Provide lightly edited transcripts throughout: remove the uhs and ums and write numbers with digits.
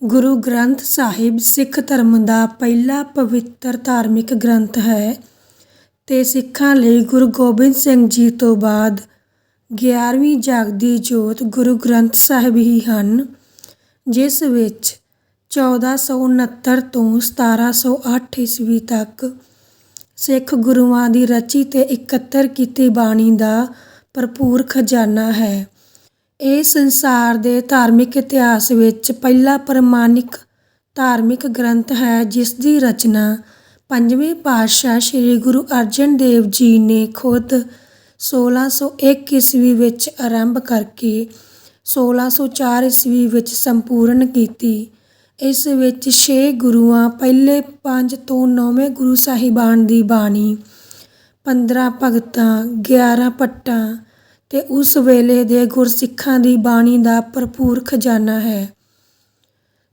ਗੁਰੂ ਗ੍ਰੰਥ ਸਾਹਿਬ ਸਿੱਖ ਧਰਮ ਦਾ ਪਹਿਲਾ ਪਵਿੱਤਰ ਧਾਰਮਿਕ ਗ੍ਰੰਥ ਹੈ ਤੇ ਸਿੱਖਾਂ ਲਈ ਗੁਰੂ ਗੋਬਿੰਦ ਸਿੰਘ ਜੀ ਤੋਂ ਬਾਅਦ 11ਵੀਂ ਜਾਗਦੀ ਜੋਤ ਗੁਰੂ ਗ੍ਰੰਥ ਸਾਹਿਬ ਹੀ ਹਨ, ਜਿਸ ਵਿੱਚ 1469 ਤੋਂ 1708 ਈਸਵੀ ਤੱਕ ਸਿੱਖ ਗੁਰੂਆਂ ਦੀ ਰਚੀ ਤੇ ਇਕੱਤਰ ਕੀਤੀ ਬਾਣੀ ਦਾ ਭਰਪੂਰ ਖਜ਼ਾਨਾ ਹੈ। ਇਹ ਸੰਸਾਰ ਦੇ ਧਾਰਮਿਕ ਇਤਿਹਾਸ ਵਿੱਚ ਪਹਿਲਾ ਪ੍ਰਮਾਣਿਕ ਧਾਰਮਿਕ ਗ੍ਰੰਥ ਹੈ, ਜਿਸ ਦੀ ਰਚਨਾ ਪੰਜਵੇਂ ਪਾਤਸ਼ਾਹ ਸ੍ਰੀ ਗੁਰੂ ਅਰਜਨ ਦੇਵ ਜੀ ਨੇ ਖੁਦ 1601 ਈਸਵੀ ਵਿੱਚ ਆਰੰਭ ਕਰਕੇ 1604 ਈਸਵੀ ਵਿੱਚ ਸੰਪੂਰਨ ਕੀਤੀ। ਇਸ ਵਿੱਚ 6 ਗੁਰੂਆਂ, ਪਹਿਲੇ 5 ਤੋਂ 9ਵੇਂ ਗੁਰੂ ਸਾਹਿਬਾਨ ਦੀ ਬਾਣੀ, 15 ਭਗਤਾਂ, 11 ਭੱਟਾਂ ਤੇ ਉਸ ਵੇਲੇ ਦੇ ਗੁਰਸਿੱਖਾਂ ਦੀ ਬਾਣੀ ਦਾ ਭਰਪੂਰ ਖਜ਼ਾਨਾ ਹੈ।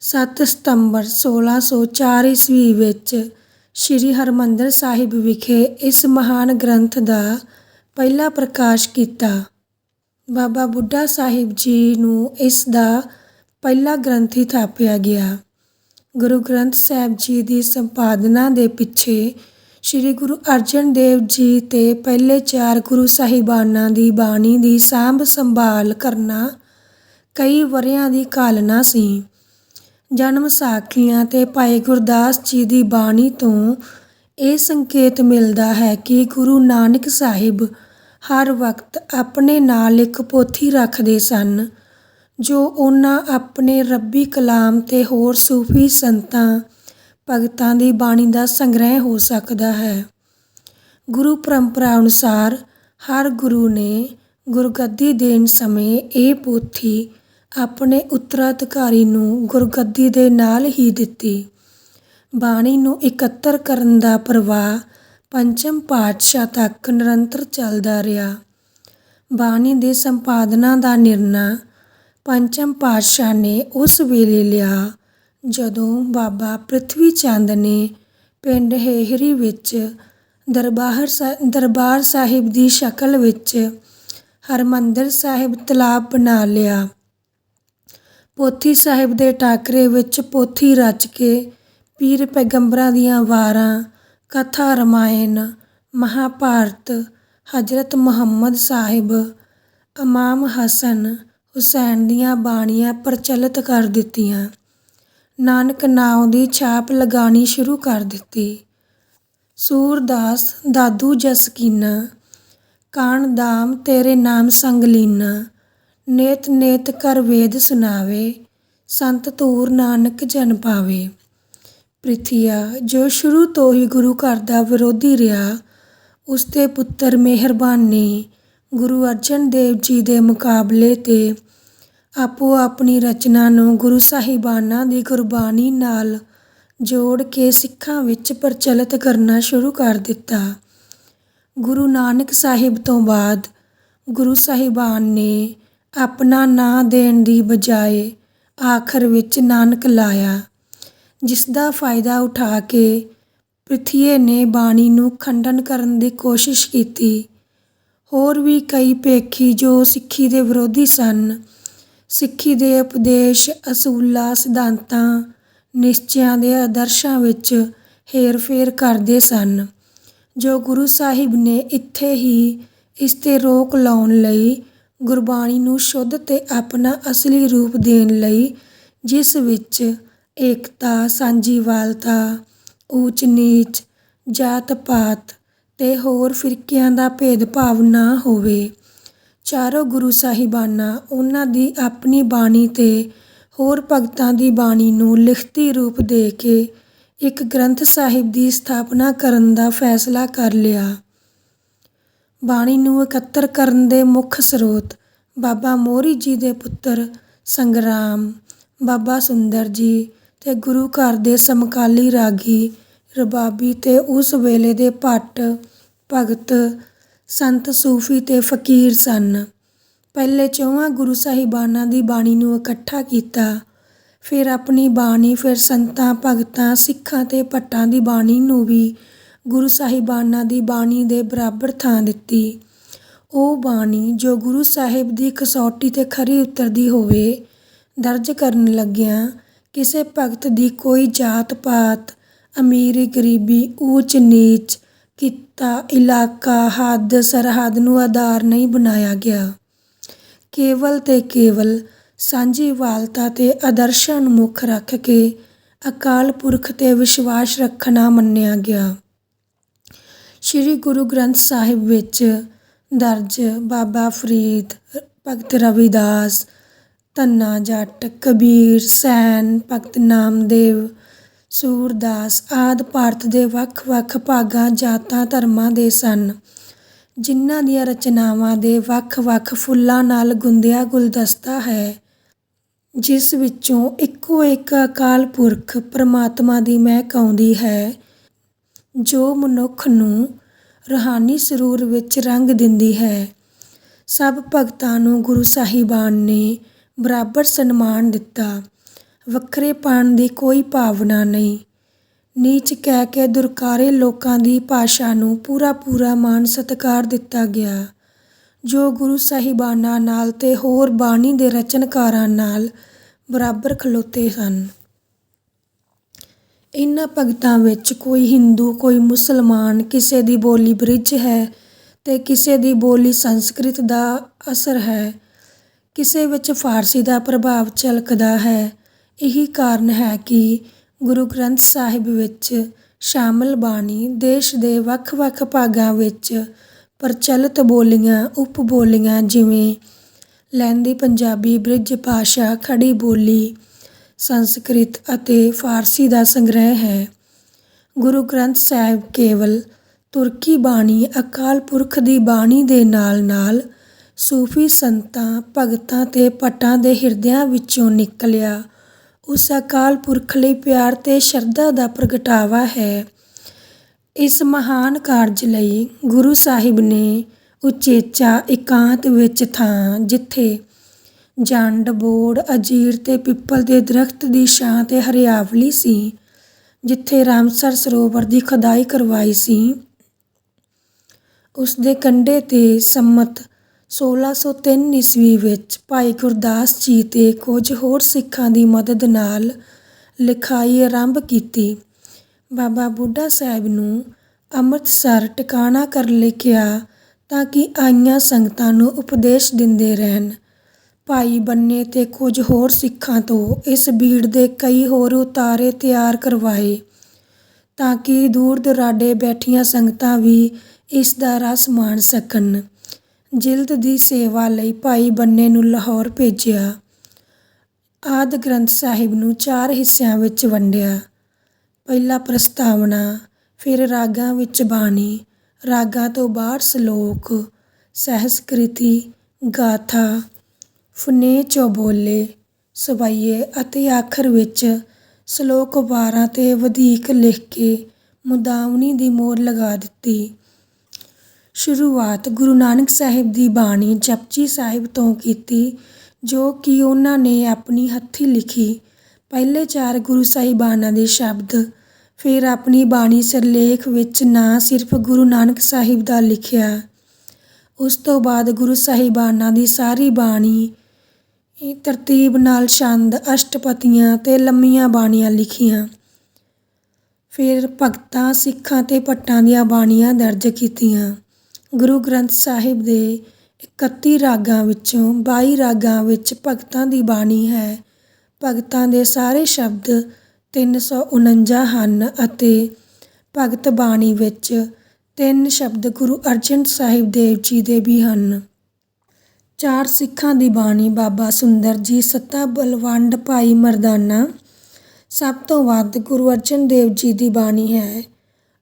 7 ਸਤੰਬਰ 1604 ਈਸਵੀ ਵਿੱਚ ਸ੍ਰੀ ਹਰਿਮੰਦਰ ਸਾਹਿਬ ਵਿਖੇ ਇਸ ਮਹਾਨ ਗ੍ਰੰਥ ਦਾ ਪਹਿਲਾ ਪ੍ਰਕਾਸ਼ ਕੀਤਾ। ਬਾਬਾ ਬੁੱਢਾ ਸਾਹਿਬ ਜੀ ਨੂੰ ਇਸ ਦਾ ਪਹਿਲਾ ਗ੍ਰੰਥੀ ਥਾਪਿਆ ਗਿਆ। ਗੁਰੂ ਗ੍ਰੰਥ ਸਾਹਿਬ ਜੀ ਦੀ ਸੰਪਾਦਨਾ ਦੇ ਪਿੱਛੇ ਸ੍ਰੀ ਗੁਰੂ ਅਰਜਨ ਦੇਵ ਜੀ ਤੇ ਪਹਿਲੇ 4 ਗੁਰੂ ਸਾਹਿਬਾਨਾਂ ਦੀ ਬਾਣੀ ਦੀ ਸਾਂਭ ਸੰਭਾਲ ਕਰਨਾ ਕਈ ਵਰ੍ਹਿਆਂ ਦੀ ਘਾਲਣਾ ਸੀ। ਜਨਮ ਸਾਖੀਆਂ ਤੇ ਭਾਈ ਗੁਰਦਾਸ ਜੀ ਦੀ ਬਾਣੀ ਤੋਂ ਇਹ ਸੰਕੇਤ ਮਿਲਦਾ ਹੈ ਕਿ ਗੁਰੂ ਨਾਨਕ ਸਾਹਿਬ ਹਰ ਵਕਤ ਆਪਣੇ ਨਾਲ ਇੱਕ ਪੋਥੀ ਰੱਖਦੇ ਸਨ, ਜੋ ਉਹਨਾਂ ਆਪਣੇ ਰੱਬੀ ਕਲਾਮ ਤੇ ਹੋਰ ਸੂਫੀ ਸੰਤਾਂ ਭਗਤਾਂ ਦੀ ਬਾਣੀ ਦਾ ਸੰਗ੍ਰਹਿ ਹੋ ਸਕਦਾ ਹੈ। ਗੁਰੂ ਪਰੰਪਰਾ ਅਨੁਸਾਰ ਹਰ ਗੁਰੂ ਨੇ ਗੁਰਗੱਦੀ ਦੇਣ ਸਮੇਂ ਇਹ ਪੋਥੀ ਆਪਣੇ ਉੱਤਰਾਧਿਕਾਰੀ ਨੂੰ ਗੁਰਗੱਦੀ ਦੇ ਨਾਲ ਹੀ ਦਿੱਤੀ। ਬਾਣੀ ਨੂੰ ਇਕੱਤਰ ਕਰਨ ਦਾ ਪ੍ਰਵਾਹ ਪੰਚਮ ਪਾਤਸ਼ਾਹ ਤੱਕ ਨਿਰੰਤਰ ਚੱਲਦਾ ਰਿਹਾ। ਬਾਣੀ ਦੇ ਸੰਪਾਦਨਾ ਦਾ ਨਿਰਣਾ ਪੰਚਮ ਪਾਤਸ਼ਾਹ ਨੇ ਉਸ ਵੇਲੇ ਲਿਆ ਜਦੋਂ ਬਾਬਾ ਪ੍ਰਿਥਵੀ ਚੰਦ ਨੇ ਪਿੰਡ ਹੇਹਰੀ ਵਿੱਚ ਦਰਬਾਰ ਸਾਹਿਬ ਦੀ ਸ਼ਕਲ ਵਿੱਚ ਹਰਿਮੰਦਰ ਸਾਹਿਬ ਤਲਾਬ ਬਣਾ ਲਿਆ। ਪੋਥੀ ਸਾਹਿਬ ਦੇ ਟਾਕਰੇ ਵਿੱਚ ਪੋਥੀ ਰਚ ਕੇ ਪੀਰ ਪੈਗੰਬਰਾਂ ਦੀਆਂ ਵਾਰਾਂ, ਕਥਾ, ਰਮਾਇਣ, ਮਹਾਭਾਰਤ, ਹਜ਼ਰਤ ਮੁਹੰਮਦ ਸਾਹਿਬ, ਇਮਾਮ ਹਸਨ ਹੁਸੈਨ ਦੀਆਂ ਬਾਣੀਆਂ ਪ੍ਰਚਲਿਤ ਕਰ ਦਿੱਤੀਆਂ। ਨਾਨਕ ਨਾਉ ਦੀ ਛਾਪ ਲਗਾਉਣੀ ਸ਼ੁਰੂ ਕਰ ਦਿੱਤੀ। ਸੂਰਦਾਸ ਦਾਦੂ ਜਸ ਕੀਨਾ, ਕਾਣ ਦਾਮ ਤੇਰੇ ਨਾਮ ਸੰਗ ਲੀਨਾ, ਨੇਤ ਨੇਤ ਕਰ ਵੇਦ ਸੁਨਾਵੇ, ਸੰਤ ਧੂਰ ਨਾਨਕ ਜਨ ਪਾਵੇ। ਪ੍ਰਿਥੀਆ, ਜੋ ਸ਼ੁਰੂ ਤੋਂ ਹੀ ਗੁਰੂ ਘਰ ਦਾ ਵਿਰੋਧੀ ਰਿਹਾ, ਉਸ ਦੇ ਪੁੱਤਰ ਮਿਹਰਬਾਨ ਨੇ ਗੁਰੂ ਅਰਜਨ ਦੇਵ ਜੀ ਦੇ ਮੁਕਾਬਲੇ ਤੇ ਆਪੋ ਆਪਣੀ ਰਚਨਾ ਨੂੰ ਗੁਰੂ ਸਾਹਿਬਾਨਾਂ ਦੀ ਗੁਰਬਾਣੀ ਨਾਲ ਜੋੜ ਕੇ ਸਿੱਖਾਂ ਵਿੱਚ ਪ੍ਰਚਲਿਤ ਕਰਨਾ ਸ਼ੁਰੂ ਕਰ ਦਿੱਤਾ। ਗੁਰੂ ਨਾਨਕ ਸਾਹਿਬ ਤੋਂ ਬਾਅਦ ਗੁਰੂ ਸਾਹਿਬਾਨ ਨੇ ਆਪਣਾ ਨਾਂ ਦੇਣ ਦੀ ਬਜਾਏ ਆਖਰ ਵਿੱਚ ਨਾਨਕ ਲਾਇਆ, ਜਿਸ ਦਾ ਫਾਇਦਾ ਉਠਾ ਕੇ ਪ੍ਰਿਥੀਏ ਨੇ ਬਾਣੀ ਨੂੰ ਖੰਡਨ ਕਰਨ ਦੀ ਕੋਸ਼ਿਸ਼ ਕੀਤੀ। ਹੋਰ ਵੀ ਕਈ ਭੇਖੀ ਜੋ ਸਿੱਖੀ ਦੇ ਵਿਰੋਧੀ ਸਨ, ਸਿੱਖੀ ਦੇ ਉਪਦੇਸ਼, ਅਸੂਲਾਂ, ਸਿਧਾਂਤਾਂ, ਨਿਸ਼ਚਿਆਂ ਦੇ ਆਦਰਸ਼ਾਂ ਵਿੱਚ ਹੇਰ-ਫੇਰ ਕਰਦੇ ਸਨ, ਜੋ ਗੁਰੂ ਸਾਹਿਬ ਨੇ ਇੱਥੇ ਹੀ ਇਸ 'ਤੇ ਰੋਕ ਲਾਉਣ ਲਈ ਗੁਰਬਾਣੀ ਨੂੰ ਸ਼ੁੱਧ ਤੇ ਆਪਣਾ ਅਸਲੀ ਰੂਪ ਦੇਣ ਲਈ, ਜਿਸ ਵਿੱਚ ਏਕਤਾ, ਸਾਂਝੀਵਾਲਤਾ, ਊਚ ਨੀਚ, ਜਾਤ ਪਾਤ ਤੇ ਹੋਰ ਫਿਰਕਿਆਂ ਦਾ ਭੇਦਭਾਵ ਨਾ ਹੋਵੇ, ਚਾਰੋਂ ਗੁਰੂ ਸਾਹਿਬਾਨਾਂ, ਉਹਨਾਂ ਦੀ ਆਪਣੀ ਬਾਣੀ ਤੇ ਹੋਰ ਭਗਤਾਂ ਦੀ ਬਾਣੀ ਨੂੰ ਲਿਖਤੀ ਰੂਪ ਦੇ ਕੇ ਇੱਕ ਗ੍ਰੰਥ ਸਾਹਿਬ ਦੀ ਸਥਾਪਨਾ ਕਰਨ ਦਾ ਫੈਸਲਾ ਕਰ ਲਿਆ। ਬਾਣੀ ਨੂੰ ਇਕੱਤਰ ਕਰਨ ਦੇ ਮੁੱਖ ਸਰੋਤ ਬਾਬਾ ਮੋਹਰੀ ਜੀ ਦੇ ਪੁੱਤਰ ਸੰਗਰਾਮ, ਬਾਬਾ ਸੁੰਦਰ ਜੀ ਤੇ ਗੁਰੂ ਘਰ ਦੇ ਸਮਕਾਲੀ ਰਾਗੀ, ਰਬਾਬੀ ਤੇ ਉਸ ਵੇਲੇ ਦੇ ਭੱਟ, ਭਗਤ, ਸੰਤ, ਸੂਫੀ ਤੇ ਫਕੀਰ ਸਨ। ਪਹਿਲੇ 4 ਗੁਰੂ ਸਾਹਿਬਾਨਾਂ ਦੀ ਬਾਣੀ ਨੂੰ ਇਕੱਠਾ ਕੀਤਾ, ਫਿਰ ਆਪਣੀ ਬਾਣੀ, ਫਿਰ ਸੰਤਾਂ, ਭਗਤਾਂ, ਸਿੱਖਾਂ ਤੇ ਭੱਟਾਂ ਦੀ ਬਾਣੀ ਨੂੰ ਵੀ ਗੁਰੂ ਸਾਹਿਬਾਨਾਂ ਦੀ ਬਾਣੀ ਦੇ ਬਰਾਬਰ ਥਾਂ ਦਿੱਤੀ। ਉਹ ਬਾਣੀ ਜੋ ਗੁਰੂ ਸਾਹਿਬ ਦੀ ਕਸੌਟੀ 'ਤੇ ਖਰੀ ਉਤਰਦੀ ਹੋਵੇ, ਦਰਜ ਕਰਨ ਲੱਗਿਆਂ ਕਿਸੇ ਭਗਤ ਦੀ ਕੋਈ ਜਾਤ ਪਾਤ, ਅਮੀਰੀ ਗਰੀਬੀ, ਊਚ ਨੀਚ, ਕਿੱਤਾ, ਇਲਾਕਾ, ਹੱਦ ਸਰਹੱਦ ਨੂੰ ਆਧਾਰ ਨਹੀਂ ਬਣਾਇਆ ਗਿਆ। ਕੇਵਲ ਤੇ ਕੇਵਲ ਸਾਂਝੀਵਾਲਤਾ ਤੇ ਆਦਰਸ਼ਾਂ ਨੂੰ ਮੁੱਖ ਰੱਖ ਕੇ ਅਕਾਲ ਪੁਰਖ 'ਤੇ ਵਿਸ਼ਵਾਸ ਰੱਖਣਾ ਮੰਨਿਆ ਗਿਆ। ਸ੍ਰੀ ਗੁਰੂ ਗ੍ਰੰਥ ਸਾਹਿਬ ਵਿੱਚ ਦਰਜ ਬਾਬਾ ਫਰੀਦ, ਭਗਤ ਰਵਿਦਾਸ, ਧੰਨਾ ਜੱਟ, ਕਬੀਰ, ਸੈਨ, ਭਗਤ ਨਾਮਦੇਵ, ਸੂਰਦਾਸ ਆਦਿ ਭਾਰਤ ਦੇ ਵੱਖ-ਵੱਖ ਭਾਗਾਂ, ਜਾਤਾਂ, ਧਰਮਾਂ ਦੇ ਸਨ, ਜਿਨ੍ਹਾਂ ਦੀਆਂ ਰਚਨਾਵਾਂ ਦੇ ਵੱਖ-ਵੱਖ ਫੁੱਲਾਂ ਨਾਲ ਗੁੰਦਿਆ ਗੁਲਦਸਤਾ ਹੈ, ਜਿਸ ਵਿੱਚੋਂ ਇੱਕੋ ਇੱਕ ਅਕਾਲ ਪੁਰਖ ਪਰਮਾਤਮਾ ਦੀ ਮਹਿਕ ਆਉਂਦੀ ਹੈ, ਜੋ ਮਨੁੱਖ ਨੂੰ ਰੂਹਾਨੀ ਸਰੂਰ ਵਿੱਚ ਰੰਗ ਦਿੰਦੀ ਹੈ। ਸਭ ਭਗਤਾਂ ਨੂੰ ਗੁਰੂ ਸਾਹਿਬਾਨ ਨੇ ਬਰਾਬਰ ਸਨਮਾਨ ਦਿੱਤਾ। ਵੱਖਰੇਪਣ ਦੀ ਕੋਈ ਭਾਵਨਾ ਨਹੀਂ। ਨੀਚ ਕਹਿ ਕੇ ਦੁਰਕਾਰੇ ਲੋਕਾਂ ਦੀ ਭਾਸ਼ਾ ਨੂੰ ਪੂਰਾ ਮਾਣ ਸਤਿਕਾਰ ਦਿੱਤਾ ਗਿਆ, ਜੋ ਗੁਰੂ ਸਾਹਿਬਾਨਾਂ ਨਾਲ ਤੇ ਹੋਰ ਬਾਣੀ ਦੇ ਰਚਨਕਾਰਾਂ ਨਾਲ ਬਰਾਬਰ ਖਲੋਤੇ ਸਨ। ਇਨ੍ਹਾਂ ਭਗਤਾਂ ਵਿੱਚ ਕੋਈ ਹਿੰਦੂ, ਕੋਈ ਮੁਸਲਮਾਨ, ਕਿਸੇ ਦੀ ਬੋਲੀ ਬ੍ਰਿਜ ਹੈ ਤੇ ਕਿਸੇ ਦੀ ਬੋਲੀ ਸੰਸਕ੍ਰਿਤ ਦਾ ਅਸਰ ਹੈ, ਕਿਸੇ ਵਿੱਚ ਫਾਰਸੀ ਦਾ ਪ੍ਰਭਾਵ ਝਲਕਦਾ ਹੈ। ਇਹੀ ਕਾਰਨ ਹੈ ਕਿ ਗੁਰੂ ਗ੍ਰੰਥ ਸਾਹਿਬ ਵਿੱਚ ਸ਼ਾਮਲ ਬਾਣੀ ਦੇਸ਼ ਦੇ ਵੱਖ-ਵੱਖ ਭਾਗਾਂ ਵਿੱਚ ਪ੍ਰਚਲਿਤ ਬੋਲੀਆਂ, ਉਪ ਬੋਲੀਆਂ ਜਿਵੇਂ ਲਹਿੰਦੀ ਪੰਜਾਬੀ, ਬ੍ਰਿਜ ਭਾਸ਼ਾ, ਖੜੀ ਬੋਲੀ, ਸੰਸਕ੍ਰਿਤ ਅਤੇ ਫਾਰਸੀ ਦਾ ਸੰਗ੍ਰਹਿ ਹੈ। ਗੁਰੂ ਗ੍ਰੰਥ ਸਾਹਿਬ ਕੇਵਲ ਤੁਰਕੀ ਬਾਣੀ, ਅਕਾਲ ਪੁਰਖ ਦੀ ਬਾਣੀ ਦੇ ਨਾਲ-ਨਾਲ ਸੂਫੀ ਸੰਤਾਂ, ਭਗਤਾਂ ਤੇ ਭੱਟਾਂ ਦੇ ਹਿਰਦਿਆਂ ਵਿੱਚੋਂ ਨਿਕਲਿਆ ਉਸ ਅਕਾਲ ਪੁਰਖ ਲਈ ਪਿਆਰ ਤੇ ਸ਼ਰਧਾ ਦਾ ਪ੍ਰਗਟਾਵਾ ਹੈ। ਇਸ ਮਹਾਨ ਕਾਰਜ ਲਈ ਗੁਰੂ ਸਾਹਿਬ ਨੇ ਉਚੇਚਾ ਇਕਾਂਤ ਵਿੱਚ ਥਾਂ, ਜਿੱਥੇ ਜੰਡ, ਬੋੜ, ਅੰਜੀਰ ਤੇ ਪਿੱਪਲ ਦੇ ਦਰਖਤ ਦੀ ਛਾਂ ਤੇ ਹਰਿਆਵਲੀ ਸੀ, ਜਿੱਥੇ ਰਾਮਸਰ ਸਰੋਵਰ ਦੀ ਖੁਦਾਈ ਕਰਵਾਈ ਸੀ, ਉਸ ਦੇ ਕੰਢੇ 'ਤੇ ਸੰਮਤ 1603 ਈਸਵੀ ਵਿੱਚ ਭਾਈ ਗੁਰਦਾਸ ਜੀ ਤੇ ਕੁਝ ਹੋਰ ਸਿੱਖਾਂ ਦੀ ਮਦਦ ਨਾਲ ਲਿਖਾਈ ਆਰੰਭ ਕੀਤੀ। ਬਾਬਾ ਬੁੱਢਾ ਸਾਹਿਬ ਨੂੰ ਅੰਮ੍ਰਿਤਸਰ ਟਿਕਾਣਾ ਕਰਨ ਲਈ ਕਿਹਾ ਤਾਂ ਕਿ ਆਈਆਂ ਸੰਗਤਾਂ ਨੂੰ ਉਪਦੇਸ਼ ਦਿੰਦੇ ਰਹਿਣ। ਭਾਈ ਬੰਨੇ ਤੇ ਕੁਝ ਹੋਰ ਸਿੱਖਾਂ ਤੋਂ ਇਸ ਬੀੜ ਦੇ ਕਈ ਹੋਰ ਉਤਾਰੇ ਤਿਆਰ ਕਰਵਾਏ ਤਾਂ ਕਿ ਦੂਰ ਦੁਰਾਡੇ ਬੈਠੀਆਂ ਸੰਗਤਾਂ ਵੀ ਇਸ ਦਾ ਰਸ ਮਾਣ ਸਕਣ। ਜਿਲਦ ਦੀ ਸੇਵਾ ਲਈ ਭਾਈ ਬੰਨੇ ਨੂੰ ਲਾਹੌਰ ਭੇਜਿਆ। ਆਦਿ ਗ੍ਰੰਥ ਸਾਹਿਬ ਨੂੰ 4 ਹਿੱਸਿਆਂ ਵਿੱਚ ਵੰਡਿਆ। ਪਹਿਲਾ ਪ੍ਰਸਤਾਵਨਾ, ਫਿਰ ਰਾਗਾਂ ਵਿੱਚ ਬਾਣੀ, ਰਾਗਾਂ ਤੋਂ ਬਾਹਰ ਸਲੋਕ, ਸਹਿਸਕ੍ਰਿਤੀ, ਗਾਥਾ, ਫੁਨੇ ਚੌਬੋਲੇ, ਸਵਈਏ ਅਤੇ ਆਖਰ ਵਿੱਚ ਸਲੋਕ ਵਾਰਾਂ 'ਤੇ ਵਧੀਕ ਲਿਖ ਕੇ ਮੁਦਾਵਣੀ ਦੀ ਮੋਹਰ ਲਗਾ ਦਿੱਤੀ। ਸ਼ੁਰੂਆਤ ਗੁਰੂ ਨਾਨਕ ਸਾਹਿਬ ਦੀ ਬਾਣੀ ਜਪਜੀ ਸਾਹਿਬ ਤੋਂ ਕੀਤੀ, ਜੋ ਕਿ ਉਹਨਾਂ ਨੇ ਆਪਣੀ ਹੱਥੀਂ ਲਿਖੀ। ਪਹਿਲੇ 4 ਗੁਰੂ ਸਾਹਿਬਾਨਾਂ ਦੇ ਸ਼ਬਦ, ਫਿਰ ਆਪਣੀ ਬਾਣੀ ਸਿਰਲੇਖ ਵਿੱਚ ਨਾ ਸਿਰਫ ਗੁਰੂ ਨਾਨਕ ਸਾਹਿਬ ਦਾ ਲਿਖਿਆ। ਉਸ ਤੋਂ ਬਾਅਦ ਗੁਰੂ ਸਾਹਿਬਾਨਾਂ ਦੀ ਸਾਰੀ ਬਾਣੀ ਤਰਤੀਬ ਨਾਲ ਛੰਦ, ਅਸ਼ਟਪਦੀਆਂ ਤੇ ਲੰਮੀਆਂ ਬਾਣੀਆਂ ਲਿਖੀਆਂ। ਫਿਰ ਭਗਤਾਂ, ਸਿੱਖਾਂ ਤੇ ਭੱਟਾਂ ਦੀਆਂ ਬਾਣੀਆਂ ਦਰਜ ਕੀਤੀਆਂ। ਗੁਰੂ ਗ੍ਰੰਥ ਸਾਹਿਬ ਦੇ 31 ਰਾਗਾਂ ਵਿੱਚੋਂ 22 ਰਾਗਾਂ ਵਿੱਚ ਭਗਤਾਂ ਦੀ ਬਾਣੀ ਹੈ। ਭਗਤਾਂ ਦੇ ਸਾਰੇ ਸ਼ਬਦ 349 ਹਨ ਅਤੇ ਭਗਤ ਬਾਣੀ ਵਿੱਚ 3 ਸ਼ਬਦ ਗੁਰੂ ਅਰਜਨ ਸਾਹਿਬ ਦੇਵ ਜੀ ਦੇ ਵੀ ਹਨ। 4 ਸਿੱਖਾਂ ਦੀ ਬਾਣੀ ਬਾਬਾ ਸੁੰਦਰ ਜੀ, ਸੱਤਾ ਬਲਵੰਡ, ਭਾਈ ਮਰਦਾਨਾ। ਸਭ ਤੋਂ ਵੱਧ ਗੁਰੂ ਅਰਜਨ ਦੇਵ ਜੀ ਦੀ ਬਾਣੀ ਹੈ।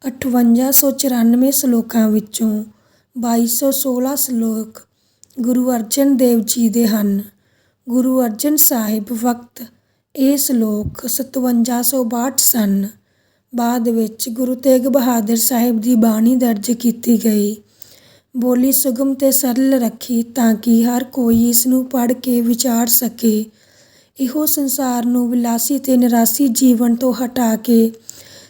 5894 ਸਲੋਕਾਂ ਵਿੱਚੋਂ 2216 ਸਲੋਕ ਗੁਰੂ ਅਰਜਨ ਦੇਵ ਜੀ ਦੇ ਹਨ। ਗੁਰੂ ਅਰਜਨ ਸਾਹਿਬ ਵਕਤ ਇਹ ਸਲੋਕ 5762 ਸਨ। ਬਾਅਦ ਵਿੱਚ ਗੁਰੂ ਤੇਗ ਬਹਾਦਰ ਸਾਹਿਬ ਦੀ ਬਾਣੀ ਦਰਜ ਕੀਤੀ ਗਈ। ਬੋਲੀ ਸੁਗਮ ਤੇ ਸਰਲ ਰੱਖੀ ਤਾਂ ਕਿ ਹਰ ਕੋਈ ਇਸ ਨੂੰ ਪੜ੍ਹ ਕੇ ਵਿਚਾਰ ਸਕੇ। ਇਹੋ ਸੰਸਾਰ ਨੂੰ ਵਿਲਾਸੀ ਤੇ ਨਿਰਾਸੀ ਜੀਵਨ ਤੋਂ ਹਟਾ ਕੇ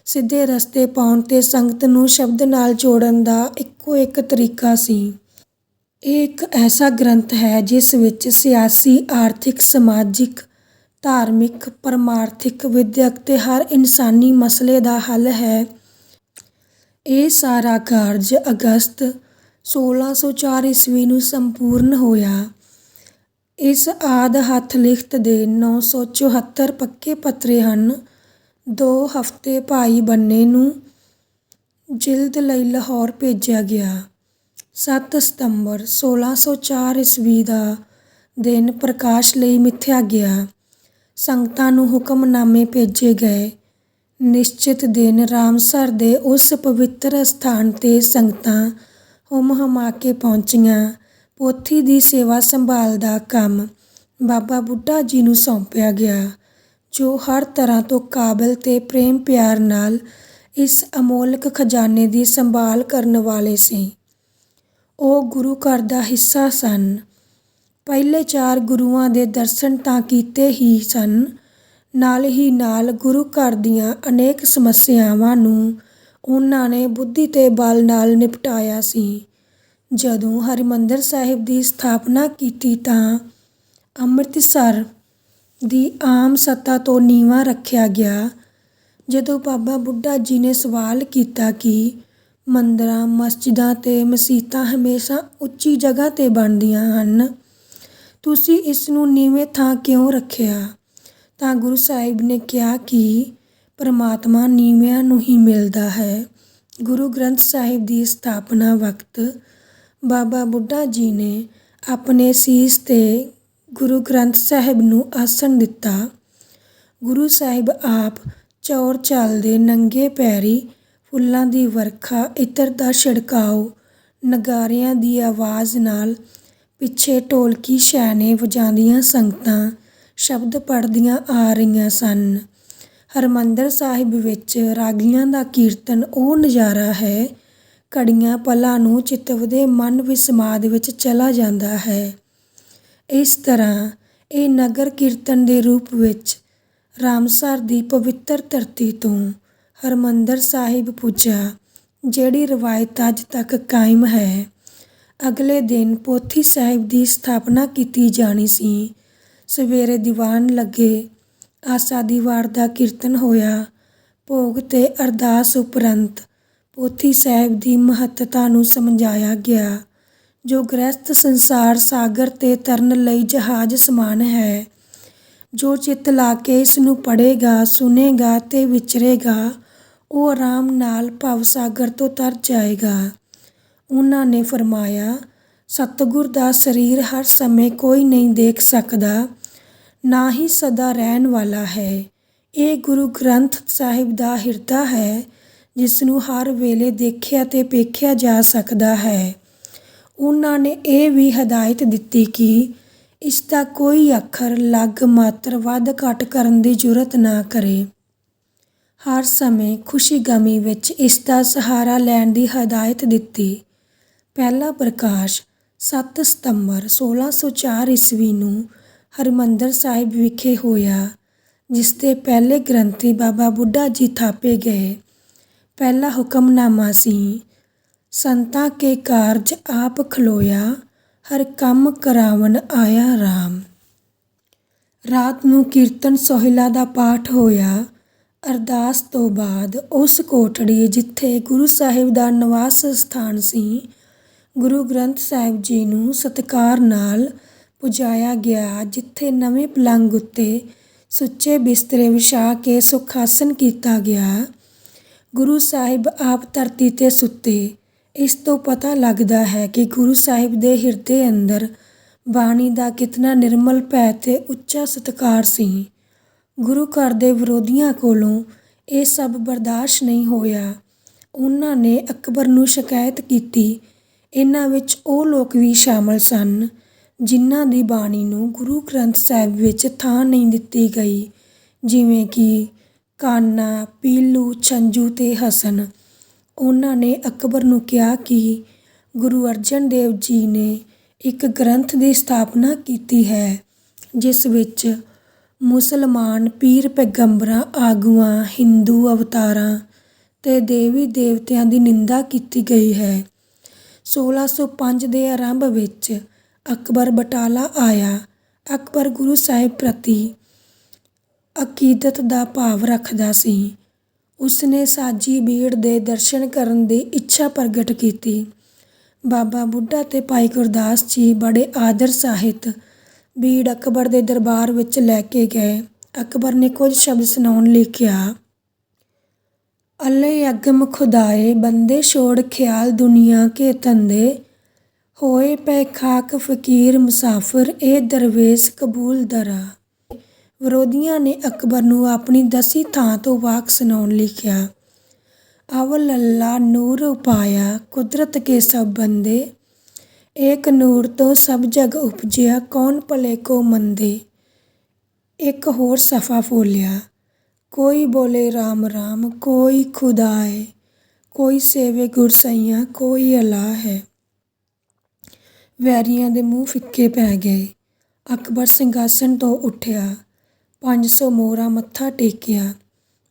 ਸਿੱਧੇ ਰਸਤੇ ਪਾਉਣ ਤੇ ਸੰਗਤ ਨੂੰ ਸ਼ਬਦ ਨਾਲ ਜੋੜਨ ਦਾ ਇੱਕੋ ਇੱਕ ਤਰੀਕਾ ਸੀ। ਇਹ ਇੱਕ ਐਸਾ ਗ੍ਰੰਥ ਹੈ ਜਿਸ ਵਿੱਚ ਸਿਆਸੀ, ਆਰਥਿਕ, ਸਮਾਜਿਕ ਧਾਰਮਿਕ, ਪਰਮਾਰਥਿਕ, ਵਿਦਿਅਕ ਤੇ ਹਰ ਇਨਸਾਨੀ ਮਸਲੇ ਦਾ ਹੱਲ ਹੈ। ਇਹ ਸਾਰਾ ਕਾਰਜ ਅਗਸਤ 1604 ਈਸਵੀ ਨੂੰ ਸੰਪੂਰਨ ਹੋਇਆ। ਇਸ ਆਦਿ ਹੱਥ ਲਿਖਤ ਦੇ 974 ਪੱਕੇ ਪੱਤਰੇ ਹਨ। 2 ਹਫ਼ਤੇ ਭਾਈ ਬੰਨੇ ਨੂੰ ਜਿਲਦ ਲਈ ਲਾਹੌਰ ਭੇਜਿਆ ਗਿਆ। 7 ਸਤੰਬਰ 1604 ਈਸਵੀ ਦਾ ਦਿਨ ਪ੍ਰਕਾਸ਼ ਲਈ ਮਿਥਿਆ ਗਿਆ। ਸੰਗਤਾਂ ਨੂੰ ਹੁਕਮਨਾਮੇ ਭੇਜੇ ਗਏ। ਨਿਸ਼ਚਿਤ ਦਿਨ ਰਾਮਸਰ ਦੇ ਉਸ ਪਵਿੱਤਰ ਅਸਥਾਨ 'ਤੇ ਸੰਗਤਾਂ ਹੁਮ-ਹੁਮਾ ਕੇ ਪਹੁੰਚੀਆਂ। ਪੋਥੀ ਦੀ ਸੇਵਾ ਸੰਭਾਲ ਦਾ ਕੰਮ ਬਾਬਾ ਬੁੱਢਾ ਜੀ ਨੂੰ ਸੌਂਪਿਆ ਗਿਆ, ਜੋ ਹਰ ਤਰ੍ਹਾਂ ਤੋਂ ਕਾਬਲ ਤੇ ਪ੍ਰੇਮ ਪਿਆਰ ਨਾਲ ਇਸ ਅਮੋਲਕ ਖਜ਼ਾਨੇ ਦੀ ਸੰਭਾਲ ਕਰਨ ਵਾਲੇ ਸੀ। ਉਹ ਗੁਰੂ ਘਰ ਦਾ ਹਿੱਸਾ ਸਨ। ਪਹਿਲੇ 4 ਗੁਰੂਆਂ ਦੇ ਦਰਸ਼ਨ ਤਾਂ ਕੀਤੇ ਹੀ ਸਨ, ਨਾਲ ਹੀ ਨਾਲ ਗੁਰੂ ਘਰ ਦੀਆਂ ਅਨੇਕ ਸਮੱਸਿਆਵਾਂ ਨੂੰ ਉਹਨਾਂ ਨੇ ਬੁੱਧੀ ਤੇ ਬਲ ਨਾਲ ਨਿਪਟਾਇਆ ਸੀ। ਜਦੋਂ ਹਰਿਮੰਦਰ ਸਾਹਿਬ ਦੀ ਸਥਾਪਨਾ ਕੀਤੀ ਤਾਂ ਅੰਮ੍ਰਿਤਸਰ ਦੀ ਆਮ ਸੱਤਾ ਤੋਂ ਨੀਵਾਂ ਰੱਖਿਆ ਗਿਆ। ਜਦੋਂ ਬਾਬਾ ਬੁੱਢਾ ਜੀ ਨੇ ਸਵਾਲ ਕੀਤਾ ਕਿ ਮੰਦਰਾਂ, ਮਸਜਿਦਾਂ ਤੇ ਮਸੀਤਾਂ ਹਮੇਸ਼ਾ ਉੱਚੀ ਜਗ੍ਹਾ 'ਤੇ ਬਣਦੀਆਂ ਹਨ, ਤੁਸੀਂ ਇਸ ਨੂੰ ਨੀਵੇਂ ਥਾਂ ਕਿਉਂ ਰੱਖਿਆ, ਤਾਂ ਗੁਰੂ ਸਾਹਿਬ ਨੇ ਕਿਹਾ ਕਿ ਪਰਮਾਤਮਾ ਨੀਵਿਆਂ ਨੂੰ ਹੀ ਮਿਲਦਾ ਹੈ। ਗੁਰੂ ਗ੍ਰੰਥ ਸਾਹਿਬ ਦੀ ਸਥਾਪਨਾ ਵਕਤ ਬਾਬਾ ਬੁੱਢਾ ਜੀ ਨੇ ਆਪਣੇ ਸੀਸ 'ਤੇ ਗੁਰੂ ਗ੍ਰੰਥ ਸਾਹਿਬ ਨੂੰ ਆਸਣ ਦਿੱਤਾ। ਗੁਰੂ ਸਾਹਿਬ ਆਪ ਚੌਰ ਚੱਲਦੇ, ਨੰਗੇ ਪੈਰੀਂ, ਫੁੱਲਾਂ ਦੀ ਵਰਖਾ, ਇਤਰ ਦਾ ਛਿੜਕਾਓ, ਨਗਾਰਿਆਂ ਦੀ ਆਵਾਜ਼ ਨਾਲ ਪਿੱਛੇ ਢੋਲਕੀ ਛੈਣੇ ਵਜਾਉਂਦੀਆਂ ਸੰਗਤਾਂ ਸ਼ਬਦ ਪੜ੍ਹਦੀਆਂ ਆ ਰਹੀਆਂ ਸਨ। ਹਰਿਮੰਦਰ ਸਾਹਿਬ ਵਿੱਚ ਰਾਗੀਆਂ ਦਾ ਕੀਰਤਨ ਉਹ ਨਜ਼ਾਰਾ ਹੈ, ਘੜੀਆਂ ਪਲਾਂ ਨੂੰ ਚਿਤਵਦੇ ਮਨ ਵੀ ਸਮਾਧ ਵਿੱਚ ਚਲਾ ਜਾਂਦਾ ਹੈ। ਇਸ ਤਰ੍ਹਾਂ ਇਹ ਨਗਰ ਕੀਰਤਨ ਦੇ ਰੂਪ ਵਿੱਚ ਰਾਮਸਰ ਦੀ ਪਵਿੱਤਰ ਧਰਤੀ ਤੋਂ ਹਰਿਮੰਦਰ ਸਾਹਿਬ ਪੁੱਜਾ, ਜਿਹੜੀ ਰਵਾਇਤ ਅੱਜ ਤੱਕ ਕਾਇਮ ਹੈ। ਅਗਲੇ ਦਿਨ ਪੋਥੀ ਸਾਹਿਬ ਦੀ ਸਥਾਪਨਾ ਕੀਤੀ ਜਾਣੀ ਸੀ। ਸਵੇਰੇ ਦੀਵਾਨ ਲੱਗੇ, ਆਸਾ ਦੀ ਵਾਰ ਦਾ ਕੀਰਤਨ ਹੋਇਆ। ਭੋਗ ਤੇ ਅਰਦਾਸ ਉਪਰੰਤ ਪੋਥੀ ਸਾਹਿਬ ਦੀ ਮਹੱਤਤਾ ਨੂੰ ਸਮਝਾਇਆ ਗਿਆ, ਜੋ ਗ੍ਰਹਿਸਥ ਸੰਸਾਰ ਸਾਗਰ 'ਤੇ ਤਰਨ ਲਈ ਜਹਾਜ਼ ਸਮਾਨ ਹੈ। ਜੋ ਚਿੱਤ ਲਾ ਕੇ ਇਸ ਨੂੰ ਪੜ੍ਹੇਗਾ, ਸੁਣੇਗਾ ਤੇ ਵਿਚਰੇਗਾ, ਉਹ ਆਰਾਮ ਨਾਲ ਭਵ ਸਾਗਰ ਤੋਂ ਤਰ ਜਾਏਗਾ। ਉਹਨਾਂ ਨੇ ਫਰਮਾਇਆ, ਸਤਿਗੁਰ ਦਾ ਸਰੀਰ ਹਰ ਸਮੇਂ ਕੋਈ ਨਹੀਂ ਦੇਖ ਸਕਦਾ, ਨਾ ਹੀ ਸਦਾ ਰਹਿਣ ਵਾਲਾ ਹੈ। ਇਹ ਗੁਰੂ ਗ੍ਰੰਥ ਸਾਹਿਬ ਦਾ ਹਿਰਦਾ ਹੈ, ਜਿਸ ਨੂੰ ਹਰ ਵੇਲੇ ਦੇਖਿਆ ਤੇ ਪੇਖਿਆ ਜਾ ਸਕਦਾ ਹੈ। ਉਹਨਾਂ ਨੇ ਇਹ ਵੀ ਹਦਾਇਤ ਦਿੱਤੀ ਕਿ ਇਸ ਦਾ ਕੋਈ ਅੱਖਰ, ਲੱਗ, ਮਾਤਰ ਵੱਧ ਘੱਟ ਕਰਨ ਦੀ ਜੁਰਤ ਨਾ ਕਰੇ। ਹਰ ਸਮੇਂ ਖੁਸ਼ੀ ਗਮੀ ਵਿੱਚ ਇਸ ਦਾ ਸਹਾਰਾ ਲੈਣ ਦੀ ਹਦਾਇਤ ਦਿੱਤੀ। ਪਹਿਲਾ ਪ੍ਰਕਾਸ਼ 7 ਸਤੰਬਰ 1604 ਈਸਵੀ ਨੂੰ ਹਰਿਮੰਦਰ ਸਾਹਿਬ ਵਿਖੇ ਹੋਇਆ, ਜਿਸ ਦੇ ਪਹਿਲੇ ਗ੍ਰੰਥੀ ਬਾਬਾ ਬੁੱਢਾ ਜੀ ਥਾਪੇ ਗਏ। ਪਹਿਲਾ ਹੁਕਮਨਾਮਾ ਸੀ, ਸੰਤਾਂ ਕੇ ਕਾਰਜ ਆਪ ਖਲੋਇਆ, ਹਰ ਕੰਮ ਕਰਾਵਨ ਆਇਆ ਰਾਮ। ਰਾਤ ਨੂੰ ਕੀਰਤਨ ਸੋਹਿਲਾ ਦਾ ਪਾਠ ਹੋਇਆ। ਅਰਦਾਸ ਤੋਂ ਬਾਅਦ ਉਸ ਕੋਠੜੀ ਜਿੱਥੇ ਗੁਰੂ ਸਾਹਿਬ ਦਾ ਨਿਵਾਸ ਸਥਾਨ ਸੀ, ਗੁਰੂ ਗ੍ਰੰਥ ਸਾਹਿਬ ਜੀ ਨੂੰ ਸਤਿਕਾਰ ਨਾਲ ਪੁਜਾਇਆ ਗਿਆ, ਜਿੱਥੇ ਨਵੇਂ ਪਲੰਘ ਉੱਤੇ ਸੁੱਚੇ ਬਿਸਤਰੇ ਵਿਛਾ ਕੇ ਸੁਖਾਸਨ ਕੀਤਾ ਗਿਆ। ਗੁਰੂ ਸਾਹਿਬ ਆਪ ਧਰਤੀ 'ਤੇ ਸੁੱਤੇ। ਇਸ ਤੋਂ ਪਤਾ ਲੱਗਦਾ ਹੈ ਕਿ ਗੁਰੂ ਸਾਹਿਬ ਦੇ ਹਿਰਦੇ ਅੰਦਰ ਬਾਣੀ ਦਾ ਕਿਤਨਾ ਨਿਰਮਲ ਭੈ ਤੇ ਉੱਚਾ ਸਤਿਕਾਰ ਸੀ। ਗੁਰੂ ਘਰ ਦੇ ਵਿਰੋਧੀਆਂ ਕੋਲੋਂ ਇਹ ਸਭ ਬਰਦਾਸ਼ਤ ਨਹੀਂ ਹੋਇਆ। ਉਹਨਾਂ ਨੇ ਅਕਬਰ ਨੂੰ ਸ਼ਿਕਾਇਤ ਕੀਤੀ। ਇਹਨਾਂ ਵਿੱਚ ਉਹ ਲੋਕ ਵੀ ਸ਼ਾਮਲ ਸਨ, ਜਿਨ੍ਹਾਂ ਦੀ ਬਾਣੀ ਨੂੰ ਗੁਰੂ ਗ੍ਰੰਥ ਸਾਹਿਬ ਵਿੱਚ ਥਾਂ ਨਹੀਂ ਦਿੱਤੀ ਗਈ, ਜਿਵੇਂ ਕਿ ਕਾਨਾ, ਪੀਲੂ, ਛੰਜੂ ਤੇ ਹਸਨ। ਉਹਨਾਂ ਨੇ ਅਕਬਰ ਨੂੰ ਕਿਹਾ ਕਿ ਗੁਰੂ ਅਰਜਨ ਦੇਵ ਜੀ ਨੇ ਇੱਕ ਗ੍ਰੰਥ ਦੀ ਸਥਾਪਨਾ ਕੀਤੀ ਹੈ, ਜਿਸ ਵਿੱਚ ਮੁਸਲਮਾਨ ਪੀਰ ਪੈਗੰਬਰਾਂ, ਆਗੂਆਂ, ਹਿੰਦੂ ਅਵਤਾਰਾਂ ਤੇ ਦੇਵੀ ਦੇਵਤਿਆਂ ਦੀ ਨਿੰਦਾ ਕੀਤੀ ਗਈ ਹੈ। 1605 ਦੇ ਆਰੰਭ ਵਿੱਚ ਅਕਬਰ ਬਟਾਲਾ ਆਇਆ। ਅਕਬਰ ਗੁਰੂ ਸਾਹਿਬ ਪ੍ਰਤੀ ਅਕੀਦਤ ਦਾ ਭਾਵ ਰੱਖਦਾ ਸੀ। ਉਸਨੇ ਸਾਜੀ ਬੀੜ ਦੇ ਦਰਸ਼ਨ ਕਰਨ ਦੀ ਇੱਛਾ ਪ੍ਰਗਟ ਕੀਤੀ। ਬਾਬਾ ਬੁੱਢਾ ਤੇ ਭਾਈ ਗੁਰਦਾਸ ਜੀ ਬੜੇ ਆਦਰ ਸਾਹਿਤ ਬੀੜ ਅਕਬਰ ਦੇ ਦਰਬਾਰ ਵਿੱਚ ਲੈ ਕੇ ਗਏ। ਅਕਬਰ ਨੇ ਕੁਝ ਸ਼ਬਦ ਸੁਣਾਉਣ ਲਈ ਕਿਹਾ। ਅੱਲੇ ਅਗਮ ਖੁਦਾਏ ਬੰਦੇ ਛੋੜ ਖਿਆਲ ਦੁਨੀਆ ਕੇ ਧੰਦੇ ਹੋਏ ਪਏ ਖਾਕ ਫਕੀਰ ਮੁਸਾਫਿਰ ਇਹ ਦਰਵੇਸ਼ ਕਬੂਲ ਦਰਾ। ਵਿਰੋਧੀਆਂ ਨੇ ਅਕਬਰ ਨੂੰ ਆਪਣੀ ਦਸੀ ਥਾਂ ਤੋਂ ਵਾਕ ਸੁਣਾਉਣ ਲਈ ਕਿਹਾ। ਅਵਲ ਅੱਲਾ ਨੂਰ ਉਪਾਇਆ ਕੁਦਰਤ ਕੇ ਸਭ ਬੰਦੇ ਏਕ ਨੂਰ ਤੋਂ ਸਭ ਜਗ ਉਪਜਿਆ ਕੌਣ ਭਲੇ ਕੋ ਮੰਦੇ। ਇੱਕ ਹੋਰ ਸਫਾ ਫੋਲਿਆ। ਕੋਈ ਬੋਲੇ ਰਾਮ ਰਾਮ ਕੋਈ ਖੁਦਾ ਹੈ ਕੋਈ ਸੇਵੇ ਗੁਰਸਈਆਂ ਕੋਈ ਅਲਾ ਹੈ। ਵੈਰੀਆਂ ਦੇ ਮੂੰਹ ਫਿੱਕੇ ਪੈ ਗਏ। ਅਕਬਰ ਸਿੰਘਾਸਣ ਤੋਂ ਉੱਠਿਆ। 500 ਮੋਹਰਾਂ ਮੱਥਾ ਟੇਕਿਆ।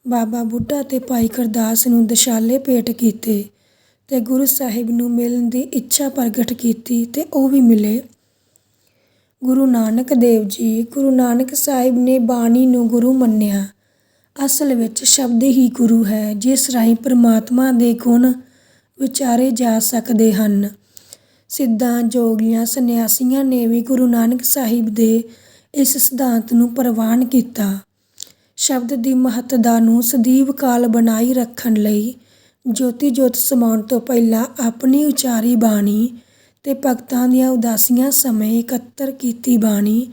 ਬਾਬਾ ਬੁੱਢਾ ਤੇ ਭਾਈ ਗੁਰਦਾਸ ਨੂੰ ਦਸ਼ਾਲੇ ਭੇਟ ਕੀਤੇ ਤੇ ਗੁਰੂ ਸਾਹਿਬ ਨੂੰ ਮਿਲਣ ਦੀ ਇੱਛਾ ਪ੍ਰਗਟ ਕੀਤੀ ਤੇ ਉਹ ਵੀ ਮਿਲੇ। ਗੁਰੂ ਨਾਨਕ ਦੇਵ ਜੀ। ਗੁਰੂ ਨਾਨਕ ਸਾਹਿਬ ਨੇ ਬਾਣੀ ਨੂੰ ਗੁਰੂ ਮੰਨਿਆ। ਅਸਲ ਵਿੱਚ ਸ਼ਬਦ ਹੀ ਗੁਰੂ ਹੈ ਜਿਸ ਰਾਹੀਂ ਪਰਮਾਤਮਾ ਦੇ ਗੁਣ ਵਿਚਾਰੇ ਜਾ ਸਕਦੇ ਹਨ। ਸਿੱਧਾਂ ਜੋਗੀਆਂ ਸੰਨਿਆਸੀਆਂ ਨੇ ਵੀ ਗੁਰੂ ਨਾਨਕ ਸਾਹਿਬ ਦੇ ਇਸ ਸਿਧਾਂਤ ਨੂੰ ਪ੍ਰਵਾਨ ਕੀਤਾ। ਸ਼ਬਦ ਦੀ ਮਹੱਤਤਾ ਨੂੰ ਸਦੀਵ ਕਾਲ ਬਣਾਈ ਰੱਖਣ ਲਈ ਜੋਤੀ ਜੋਤ ਸਮਾਉਣ ਤੋਂ ਪਹਿਲਾਂ ਆਪਣੀ ਉਚਾਰੀ ਬਾਣੀ ਤੇ ਭਗਤਾਂ ਦੀਆਂ ਉਦਾਸੀਆਂ ਸਮੇਂ ਇਕੱਤਰ ਕੀਤੀ ਬਾਣੀ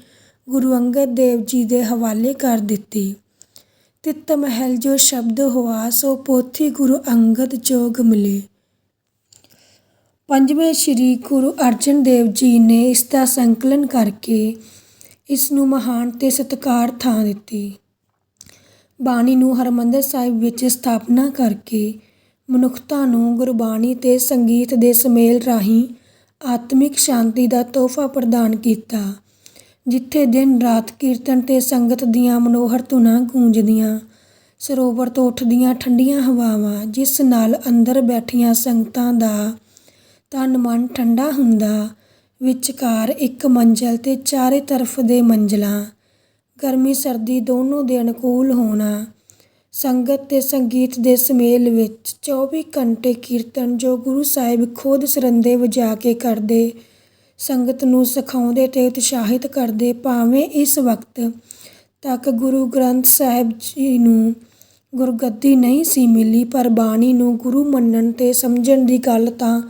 ਗੁਰੂ ਅੰਗਦ ਦੇਵ ਜੀ ਦੇ ਹਵਾਲੇ ਕਰ ਦਿੱਤੀ। ਤਿਤ ਮਹਿਲ ਜੋ ਸ਼ਬਦ ਹੋਆ ਸੋ ਪੋਥੀ ਗੁਰੂ ਅੰਗਦ ਜੋਗ ਮਿਲੇ। ਪੰਜਵੇਂ ਸ਼੍ਰੀ ਗੁਰੂ ਅਰਜਨ ਦੇਵ ਜੀ ਨੇ ਇਸ ਦਾ ਸੰਕਲਨ ਕਰਕੇ ਇਸ ਨੂੰ ਮਹਾਨ ਤੇ ਸਤਿਕਾਰ ਥਾਂ ਦਿੱਤੀ। ਬਾਣੀ ਨੂੰ ਹਰਿਮੰਦਰ ਸਾਹਿਬ ਵਿੱਚ ਸਥਾਪਨਾ ਕਰਕੇ ਮਨੁੱਖਤਾ ਨੂੰ ਗੁਰਬਾਣੀ ਤੇ ਸੰਗੀਤ ਦੇ ਸੁਮੇਲ ਰਾਹੀਂ ਆਤਮਿਕ ਸ਼ਾਂਤੀ ਦਾ ਤੋਹਫਾ ਪ੍ਰਦਾਨ ਕੀਤਾ। ਜਿੱਥੇ ਦਿਨ ਰਾਤ ਕੀਰਤਨ ਤੇ ਸੰਗਤ ਦੀਆਂ ਮਨੋਹਰ ਧੁਨਾਂ ਗੂੰਜਦੀਆਂ, ਸਰੋਵਰ ਤੋਂ ਉੱਠਦੀਆਂ ਠੰਡੀਆਂ ਹਵਾਵਾਂ ਜਿਸ ਨਾਲ ਅੰਦਰ ਬੈਠੀਆਂ ਸੰਗਤਾਂ ਦਾ ਤਨ ਮਨ ਠੰਡਾ ਹੁੰਦਾ, ਵਿਚਕਾਰ ਇੱਕ ਮੰਜ਼ਲ ਤੇ ਚਾਰੇ ਤਰਫ ਦੇ ਮੰਜ਼ਲਾਂ, ਗਰਮੀ ਸਰਦੀ ਦੋਨੋਂ ਦੇ ਅਨੁਕੂਲ ਹੋਣਾ, ਸੰਗਤ ਤੇ ਸੰਗੀਤ ਦੇ ਸੁਮੇਲ ਵਿੱਚ 24 ਘੰਟੇ ਕੀਰਤਨ ਜੋ ਗੁਰੂ ਸਾਹਿਬ ਖੁਦ ਸਰੰਦੇ ਵਜਾ ਕੇ ਕਰਦੇ, ਸੰਗਤ ਨੂੰ ਸਿਖਾਉਂਦੇ ਤੇ ਉਤਸ਼ਾਹਿਤ ਕਰਦੇ। ਭਾਵੇਂ ਇਸ ਵਕਤ ਤੱਕ ਗੁਰੂ ਗ੍ਰੰਥ ਸਾਹਿਬ ਜੀ ਨੂੰ ਗੁਰਗੱਦੀ ਨਹੀਂ ਸੀ ਮਿਲੀ, ਪਰ ਬਾਣੀ ਨੂੰ ਗੁਰੂ ਮੰਨਣ ਤੇ ਸਮਝਣ ਦੀ ਗੱਲ ਤਾਂ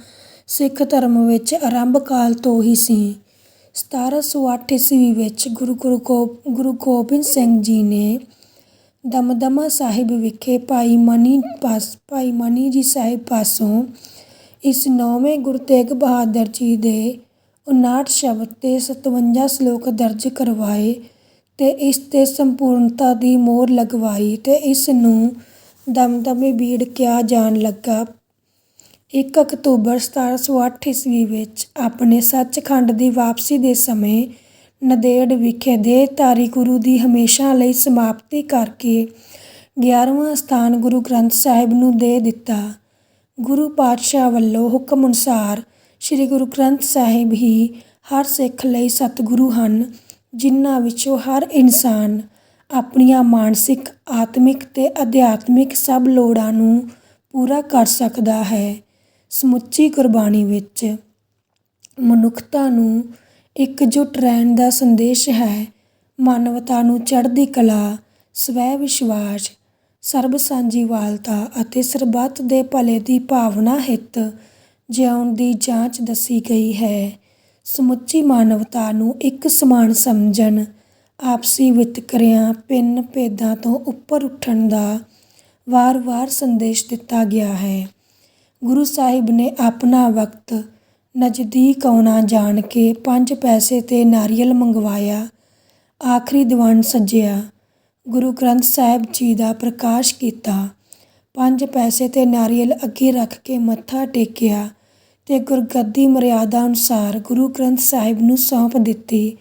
ਸਿੱਖ ਧਰਮ ਵਿੱਚ ਆਰੰਭ ਕਾਲ ਤੋਂ ਹੀ ਸੀ। 1708 ਈਸਵੀ ਵਿੱਚ ਗੁਰੂ ਗੋਬਿੰਦ ਸਿੰਘ ਜੀ ਨੇ ਦਮਦਮਾ ਸਾਹਿਬ ਵਿਖੇ ਭਾਈ ਮਨੀ ਜੀ ਸਾਹਿਬ ਪਾਸੋਂ ਇਸ 9ਵੇਂ ਗੁਰੂ ਤੇਗ ਬਹਾਦਰ ਜੀ ਦੇ 59 ਸ਼ਬਦ ਤੇ 57 ਸ਼ਲੋਕ ਦਰਜ ਕਰਵਾਏ ਤੇ ਇਸ ਤੇ ਸੰਪੂਰਨਤਾ ਦੀ ਮੋਹਰ ਲਗਵਾਈ ਤੇ ਇਸ ਨੂੰ ਦਮਦਮੇ ਬੀੜ ਕਿਹਾ ਜਾਣ ਲੱਗਾ। 1 ਅਕਤੂਬਰ 1708 ਈਸਵੀ ਵਿੱਚ ਆਪਣੇ ਸੱਚਖੰਡ ਦੀ ਵਾਪਸੀ ਦੇ ਸਮੇਂ ਨੰਦੇੜ ਵਿਖੇ ਦੇਹਧਾਰੀ ਗੁਰੂ ਦੀ ਹਮੇਸ਼ਾ ਲਈ ਸਮਾਪਤੀ ਕਰਕੇ 11ਵਾਂ ਸਥਾਨ ਗੁਰੂ ਗ੍ਰੰਥ ਸਾਹਿਬ ਨੂੰ ਦੇ ਦਿੱਤਾ। ਗੁਰੂ ਪਾਤਸ਼ਾਹ ਵੱਲੋਂ ਹੁਕਮ ਅਨੁਸਾਰ ਸ੍ਰੀ ਗੁਰੂ ਗ੍ਰੰਥ ਸਾਹਿਬ ਹੀ ਹਰ ਸਿੱਖ ਲਈ ਸਤਿਗੁਰੂ ਹਨ, ਜਿਨ੍ਹਾਂ ਵਿੱਚੋਂ ਹਰ ਇਨਸਾਨ ਆਪਣੀਆਂ ਮਾਨਸਿਕ, ਆਤਮਿਕ ਤੇ ਅਧਿਆਤਮਿਕ ਸਭ ਲੋੜਾਂ ਨੂੰ ਪੂਰਾ ਕਰ ਸਕਦਾ ਹੈ। ਸਮੁੱਚੀ ਗੁਰਬਾਣੀ ਵਿੱਚ ਮਨੁੱਖਤਾ ਨੂੰ ਇਕਜੁੱਟ ਰਹਿਣ ਦਾ ਸੰਦੇਸ਼ ਹੈ। ਮਾਨਵਤਾ ਨੂੰ ਚੜ੍ਹਦੀ ਕਲਾ, ਸਵੈ ਵਿਸ਼ਵਾਸ, ਸਰਬ ਸਾਂਝੀਵਾਲਤਾ ਅਤੇ ਸਰਬੱਤ ਦੇ ਭਲੇ ਦੀ ਭਾਵਨਾ ਹਿੱਤ ਜਿਉਣ ਦੀ ਜਾਂਚ ਦੱਸੀ ਗਈ ਹੈ। ਸਮੁੱਚੀ ਮਾਨਵਤਾ ਨੂੰ ਇੱਕ ਸਮਾਨ ਸਮਝਣ, ਆਪਸੀ ਵਿਤਕਰਿਆਂ, ਭਿੰਨ ਭੇਦਾਂ ਤੋਂ ਉੱਪਰ ਉੱਠਣ ਦਾ ਵਾਰ-ਵਾਰ ਸੰਦੇਸ਼ ਦਿੱਤਾ ਗਿਆ ਹੈ। ਗੁਰੂ ਸਾਹਿਬ ਨੇ ਆਪਣਾ ਵਕਤ ਨਜ਼ਦੀਕ ਆਉਣਾ ਜਾਣ ਕੇ 5 ਪੈਸੇ ਤੇ ਨਾਰੀਅਲ ਮੰਗਵਾਇਆ। ਆਖਰੀ ਦੀਵਾਨ ਸਜਿਆ, ਗੁਰੂ ਗ੍ਰੰਥ ਸਾਹਿਬ ਜੀ ਦਾ ਪ੍ਰਕਾਸ਼ ਕੀਤਾ। 5 ਪੈਸੇ ਤੇ ਨਾਰੀਅਲ ਅੱਗੇ ਰੱਖ ਕੇ ਮੱਥਾ ਟੇਕਿਆ ਤੇ ਗੁਰਗੱਦੀ ਮਰਿਆਦਾ ਅਨੁਸਾਰ ਗੁਰੂ ਗ੍ਰੰਥ ਸਾਹਿਬ ਨੂੰ ਸੌਂਪ ਦਿੱਤੀ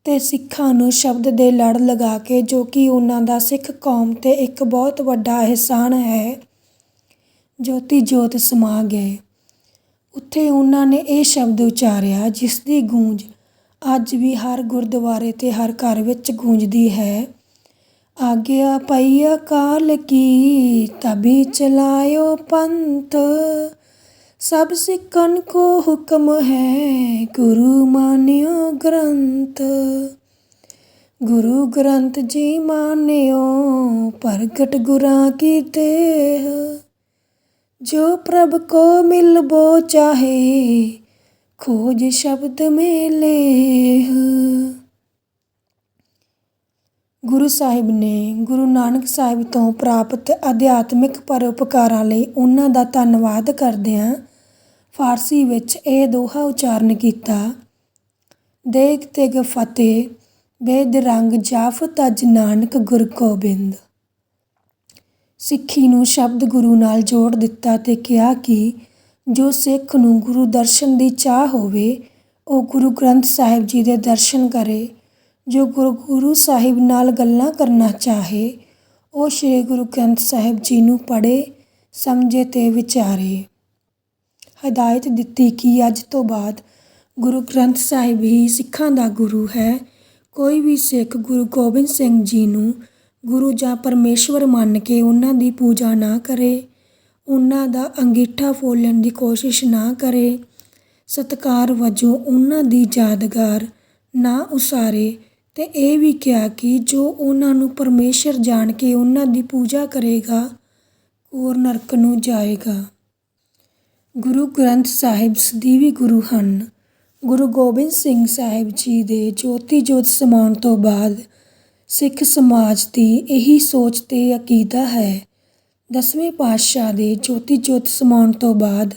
ਤੇ ਸਿੱਖਾਂ ਨੂੰ ਸ਼ਬਦ ਦੇ ਲੜ ਲਗਾ ਕੇ, ਜੋ ਕਿ ਉਹਨਾਂ ਦਾ ਸਿੱਖ ਕੌਮ ਤੇ ਇੱਕ ਬਹੁਤ ਵੱਡਾ ਅਹਿਸਾਨ ਹੈ, ਜੋਤੀ ਜੋਤ ਸਮਾ ਗਏ। ਉੱਥੇ ਉਹਨਾਂ ਨੇ ਇਹ ਸ਼ਬਦ ਉਚਾਰਿਆ ਜਿਸ ਦੀ ਗੂੰਜ ਅੱਜ ਵੀ ਹਰ ਗੁਰਦੁਆਰੇ ਤੇ ਹਰ ਘਰ ਵਿੱਚ ਗੂੰਜਦੀ ਹੈ। आज्ञा पाई अकाल की तभी चलायो पंथ। सब सिखन को हुक्म है गुरु मान्यो ग्रंथ। गुरु ग्रंथ जी मान्यो प्रगट गुरां की देह। जो प्रभ को मिलबो चाहे खोज शब्द में लेह। ਗੁਰੂ ਸਾਹਿਬ ਨੇ ਗੁਰੂ ਨਾਨਕ ਸਾਹਿਬ ਤੋਂ ਪ੍ਰਾਪਤ ਅਧਿਆਤਮਿਕ ਪਰਉਪਕਾਰਾਂ ਲਈ ਉਹਨਾਂ ਦਾ ਧੰਨਵਾਦ ਕਰਦਿਆਂ ਫਾਰਸੀ ਵਿੱਚ ਇਹ ਦੋਹਾ ਉਚਾਰਨ ਕੀਤਾ। ਦੇਗ ਤੇਗ ਫਤਿਹ ਬੇਦ ਰੰਗ ਜਾਫਤ ਅਜ ਨਾਨਕ ਗੁਰ ਗੋਬਿੰਦ। ਸਿੱਖੀ ਨੂੰ ਸ਼ਬਦ ਗੁਰੂ ਨਾਲ ਜੋੜ ਦਿੱਤਾ ਤੇ ਕਿਹਾ ਕਿ ਜੋ ਸਿੱਖ ਨੂੰ ਗੁਰੂ ਦਰਸ਼ਨ ਦੀ ਚਾਹ ਹੋਵੇ ਉਹ ਗੁਰੂ ਗ੍ਰੰਥ ਸਾਹਿਬ ਜੀ ਦੇ ਦਰਸ਼ਨ ਕਰੇ। ਜੋ ਗੁਰੂ ਸਾਹਿਬ ਨਾਲ ਗੱਲਾਂ ਕਰਨਾ ਚਾਹੇ ਉਹ ਸ਼੍ਰੀ ਗੁਰੂ ਗ੍ਰੰਥ ਸਾਹਿਬ ਜੀ ਨੂੰ ਪੜ੍ਹੇ ਸਮਝੇ ਅਤੇ ਵਿਚਾਰੇ। ਹਦਾਇਤ ਦਿੱਤੀ ਕਿ ਅੱਜ ਤੋਂ ਬਾਅਦ ਗੁਰੂ ਗ੍ਰੰਥ ਸਾਹਿਬ ਹੀ ਸਿੱਖਾਂ ਦਾ ਗੁਰੂ ਹੈ। ਕੋਈ ਵੀ ਸਿੱਖ ਗੁਰੂ ਗੋਬਿੰਦ ਸਿੰਘ ਜੀ ਨੂੰ ਗੁਰੂ ਜਾਂ ਪਰਮੇਸ਼ਵਰ ਮੰਨ ਕੇ ਉਹਨਾਂ ਦੀ ਪੂਜਾ ਨਾ ਕਰੇ, ਉਹਨਾਂ ਦਾ ਅੰਗੀਠਾ ਫੋਲਣ ਦੀ ਕੋਸ਼ਿਸ਼ ਨਾ ਕਰੇ, ਸਤਿਕਾਰ ਵਜੋਂ ਉਹਨਾਂ ਦੀ ਯਾਦਗਾਰ ਨਾ ਉਸਾਰੇ ਅਤੇ ਇਹ ਵੀ ਕਿਹਾ ਕਿ ਜੋ ਉਹਨਾਂ ਨੂੰ ਪਰਮੇਸ਼ਰ ਜਾਣ ਕੇ ਉਹਨਾਂ ਦੀ ਪੂਜਾ ਕਰੇਗਾ ਉਹ ਨਰਕ ਨੂੰ ਜਾਏਗਾ। ਗੁਰੂ ਗ੍ਰੰਥ ਸਾਹਿਬ ਸਦੀਵੀ ਗੁਰੂ ਹਨ। ਗੁਰੂ ਗੋਬਿੰਦ ਸਿੰਘ ਸਾਹਿਬ ਜੀ ਦੇ ਜੋਤੀ ਜੋਤ ਸਮਾਉਣ ਤੋਂ ਬਾਅਦ ਸਿੱਖ ਸਮਾਜ ਦੀ ਇਹੀ ਸੋਚ ਅਤੇ ਅਕੀਦਾ ਹੈ। 10ਵੇਂ ਪਾਤਸ਼ਾਹ ਦੇ ਜੋਤੀ ਜੋਤ ਸਮਾਉਣ ਤੋਂ ਬਾਅਦ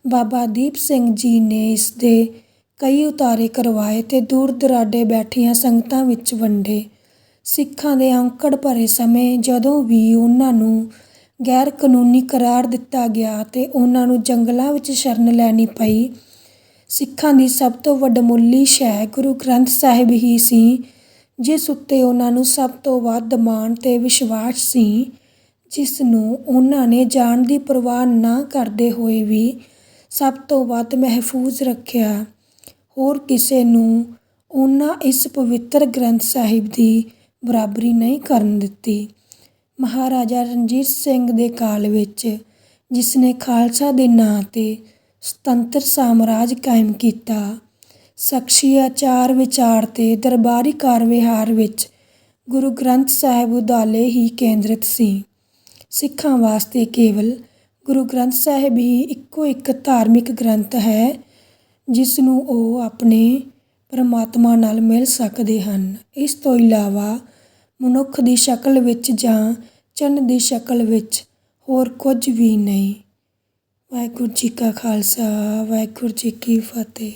ਬਾਬਾ ਦੀਪ ਸਿੰਘ ਜੀ ਨੇ ਇਸ ਦੇ ਕਈ ਉਤਾਰੇ ਕਰਵਾਏ ਅਤੇ ਦੂਰ ਦੁਰਾਡੇ ਬੈਠੀਆਂ ਸੰਗਤਾਂ ਵਿੱਚ ਵੰਡੇ। ਸਿੱਖਾਂ ਦੇ ਔਂਕੜ ਭਰੇ ਸਮੇਂ ਜਦੋਂ ਵੀ ਉਹਨਾਂ ਨੂੰ ਗੈਰ ਕਾਨੂੰਨੀ ਕਰਾਰ ਦਿੱਤਾ ਗਿਆ ਅਤੇ ਉਹਨਾਂ ਨੂੰ ਜੰਗਲਾਂ ਵਿੱਚ ਸ਼ਰਨ ਲੈਣੀ ਪਈ, ਸਿੱਖਾਂ ਦੀ ਸਭ ਤੋਂ ਵੱਡਮੁੱਲੀ ਸ਼ੈ ਗੁਰੂ ਗ੍ਰੰਥ ਸਾਹਿਬ ਹੀ ਸੀ, ਜਿਸ ਉੱਤੇ ਉਹਨਾਂ ਨੂੰ ਸਭ ਤੋਂ ਵੱਧ ਮਾਣ ਅਤੇ ਵਿਸ਼ਵਾਸ ਸੀ, ਜਿਸ ਨੂੰ ਉਹਨਾਂ ਨੇ ਜਾਨ ਦੀ ਪਰਵਾਹ ਨਾ ਕਰਦੇ ਹੋਏ ਵੀ ਸਭ ਤੋਂ ਵੱਧ ਮਹਿਫੂਜ਼ ਰੱਖਿਆ। ਹੋਰ ਕਿਸੇ ਨੂੰ ਉਹਨਾਂ ਇਸ ਪਵਿੱਤਰ ਗ੍ਰੰਥ ਸਾਹਿਬ ਦੀ ਬਰਾਬਰੀ ਨਹੀਂ ਕਰਨ ਦਿੱਤੀ। ਮਹਾਰਾਜਾ ਰਣਜੀਤ ਸਿੰਘ ਦੇ ਕਾਲ ਵਿੱਚ ਜਿਸ ਨੇ ਖਾਲਸਾ ਦੇ ਨਾਂ 'ਤੇ ਸੁਤੰਤਰ ਸਾਮਰਾਜ ਕਾਇਮ ਕੀਤਾ, ਸ਼ਖਸੀ ਆਚਾਰ ਵਿਚਾਰ ਅਤੇ ਦਰਬਾਰੀ ਕਾਰ ਵਿਹਾਰ ਵਿੱਚ ਗੁਰੂ ਗ੍ਰੰਥ ਸਾਹਿਬ ਉਦਾਲੇ ਹੀ ਕੇਂਦਰਿਤ ਸੀ। ਸਿੱਖਾਂ ਵਾਸਤੇ ਕੇਵਲ ਗੁਰੂ ਗ੍ਰੰਥ ਸਾਹਿਬ ਹੀ ਇੱਕੋ ਇੱਕ ਧਾਰਮਿਕ ਗ੍ਰੰਥ ਹੈ ਜਿਸ ਨੂੰ ਉਹ ਆਪਣੇ ਪਰਮਾਤਮਾ ਨਾਲ ਮਿਲ ਸਕਦੇ ਹਨ। ਇਸ ਤੋਂ ਇਲਾਵਾ ਮਨੁੱਖ ਦੀ ਸ਼ਕਲ ਵਿੱਚ ਜਾਂ ਚੰਨ ਦੀ ਸ਼ਕਲ ਵਿੱਚ ਹੋਰ ਕੁਝ ਵੀ ਨਹੀਂ। ਵਾਹਿਗੁਰੂ ਜੀ ਕਾ ਖਾਲਸਾ, ਵਾਹਿਗੁਰੂ ਜੀ ਕੀ ਫਤਿਹ।